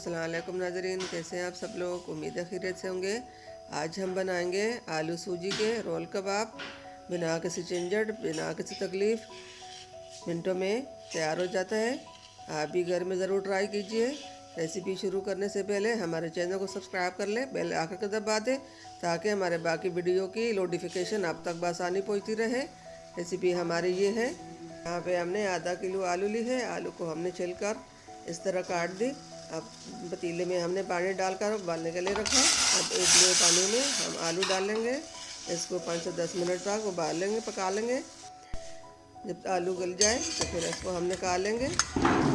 अस्सलाम वालेकुम नाज़रीन, कैसे हैं आप सब लोग। उम्मीद है खैरियत से होंगे। आज हम बनाएंगे आलू सूजी के रोल कबाब। बिना किसी झंझट, बिना किसी तकलीफ़, मिनटों में तैयार हो जाता है। आप भी घर में ज़रूर ट्राई कीजिए। रेसिपी शुरू करने से पहले हमारे चैनल को सब्सक्राइब कर लें, बेल आकर के दबा दें ताकि हमारे बाकी वीडियो की नोटिफिकेशन आप तक बआसानी पहुँचती रहे। रेसिपी हमारी ये है। यहाँ पे हमने आधा किलो आलू ली है। आलू को हमने छिलकर इस तरह काट दी। अब पतीले में हमने पानी डालकर उबालने के लिए रखा। अब एक गिलास पानी में हम आलू डाल लेंगे। इसको 5 से 10 मिनट तक उबाल लेंगे, पका लेंगे। जब आलू गल जाए तो फिर इसको हम निकाल लेंगे।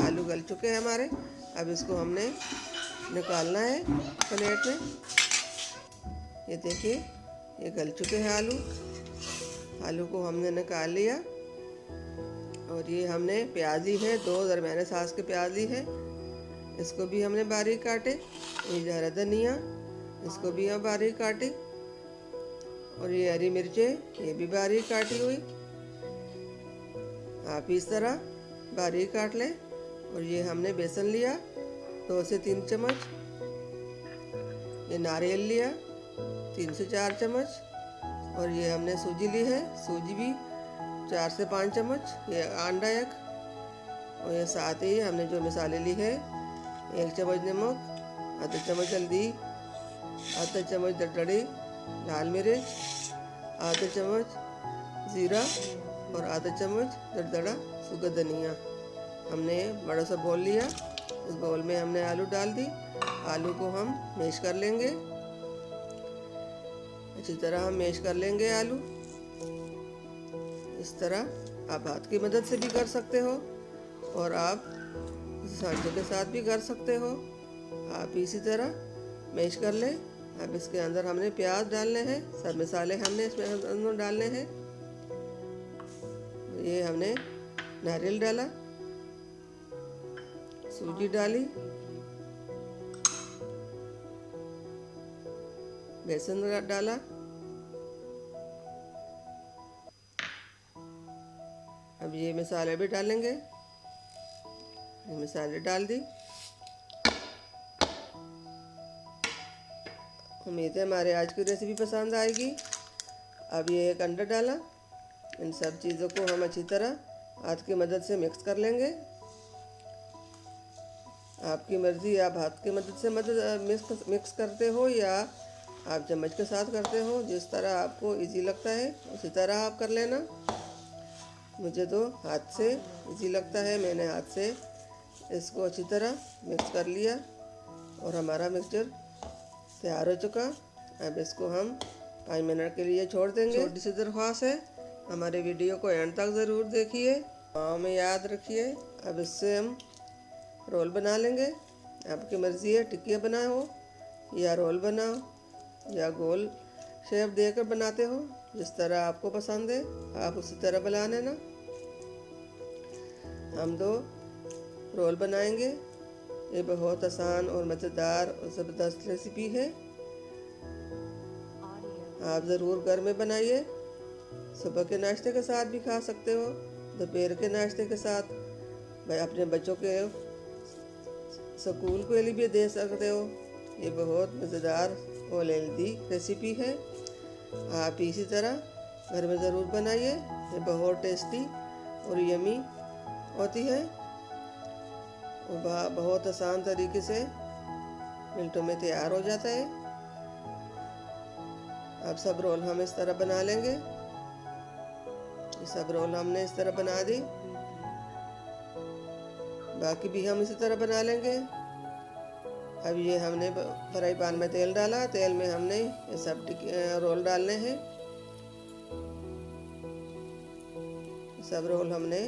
आलू गल चुके हैं हमारे। अब इसको हमने निकालना है प्लेट में। ये देखिए, ये गल चुके हैं आलू। आलू को हमने निकाल लिया। और ये हमने प्याज ली है, 2 दरमियाने साइज के प्याज ली है। इसको भी हमने बारीक काटे। ये हरा धनिया, इसको भी हम बारीक काटे। और ये हरी मिर्चें, ये भी बारीक काटी हुई। आप इस तरह बारीक काट लें। और ये हमने बेसन लिया 2 से 3 चम्मच। ये नारियल लिया 3 से 4 चम्मच। और ये हमने सूजी ली है, सूजी भी 4 से 5 चम्मच। ये अंडा एक। और ये साथ ही हमने जो मसाले ली है, 1 चम्मच नमक, आधा चम्मच हल्दी, आधा चम्मच दरदरी लाल मिर्च, आधा चम्मच ज़ीरा और आधा चम्मच दरदरा सूखा धनिया। हमने बड़ा सा बोल लिया। इस बोल में हमने आलू डाल दी। आलू को हम मैश कर लेंगे। अच्छी तरह हम मैश कर लेंगे आलू। इस तरह आप हाथ की मदद से भी कर सकते हो और आप सांचों के साथ भी कर सकते हो। आप इसी तरह मैश कर लें। अब इसके अंदर हमने प्याज डालने हैं, सब मसाले हमने इसमें अंदर डालने हैं। ये हमने नारियल डाला, सूजी डाली, बेसन डाला। अब ये मसाले भी डालेंगे। ये मसाले डाल दी। उम्मीद है हमारे आज की रेसिपी पसंद आएगी। अब ये एक अंडा डाला। इन सब चीज़ों को हम अच्छी तरह हाथ की मदद से मिक्स कर लेंगे। आपकी मर्ज़ी, आप हाथ की मदद से मिक्स करते हो या आप चम्मच के साथ करते हो। जिस तरह आपको इजी लगता है उसी तरह आप कर लेना। मुझे तो हाथ से इजी लगता है। मैंने हाथ से इसको अच्छी तरह मिक्स कर लिया और हमारा मिक्सचर तैयार हो चुका। अब इसको हम 5 मिनट के लिए छोड़ देंगे। छोटी सी दरख्वास्त है, हमारे वीडियो को एंड तक ज़रूर देखिए, में याद रखिए। अब इससे हम रोल बना लेंगे। आपकी मर्ज़ी है, टिक्कियाँ बनाओ या रोल बनाओ या गोल शेप देकर बनाते हो। जिस तरह आपको पसंद है आप उसी तरह बना लेना। हम 2 रोल बनाएंगे। ये बहुत आसान और मज़ेदार और ज़बरदस्त रेसिपी है। आप ज़रूर घर में बनाइए। सुबह के नाश्ते के साथ भी खा सकते हो, दोपहर के नाश्ते के साथ, भाई अपने बच्चों के स्कूल के लिए भी दे सकते हो। ये बहुत मज़ेदार और हेल्दी रेसिपी है। आप इसी तरह घर में ज़रूर बनाइए। ये बहुत टेस्टी और यमी होती है और बहुत आसान तरीके से मिनटों में तैयार हो जाता है। अब सब रोल हम इस तरह बना लेंगे। ये सब रोल हमने इस तरह बना दी। बाकी भी हम इसी तरह बना लेंगे। अब ये हमने फ्राई पैन में तेल डाला। तेल में हमने ये सब रोल डालने हैं। सब रोल हमने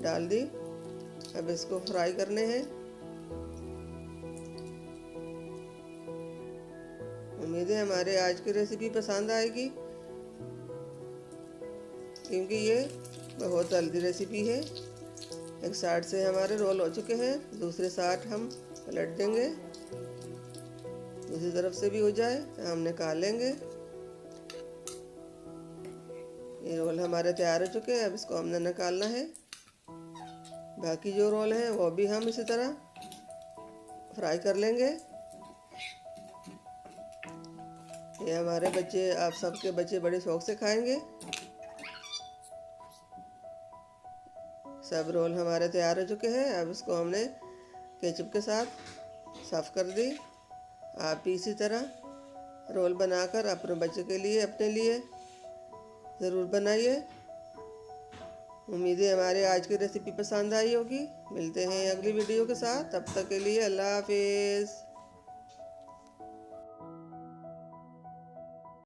डाल दी। अब इसको फ्राई करने हैं। उम्मीद है हमारे आज की रेसिपी पसंद आएगी, क्योंकि ये बहुत हेल्दी रेसिपी है। एक साइड से हमारे रोल हो चुके हैं, दूसरे साइड हम पलट देंगे। दूसरी तरफ से भी हो जाए तो हम निकाल लेंगे। ये रोल हमारे तैयार हो चुके हैं। अब इसको हमने निकालना है। बाकी जो रोल हैं वो भी हम इसी तरह फ्राई कर लेंगे। ये हमारे बच्चे, आप सबके बच्चे बड़े शौक से खाएंगे। सब रोल हमारे तैयार हो चुके हैं। अब इसको हमने केचप के साथ सर्व कर दी। आप भी इसी तरह रोल बनाकर अपने बच्चे के लिए, अपने लिए ज़रूर बनाइए। उम्मीद है हमारे आज की रेसिपी पसंद आई होगी। मिलते हैं अगली वीडियो के साथ, तब तक के लिए अल्लाह हाफिज़।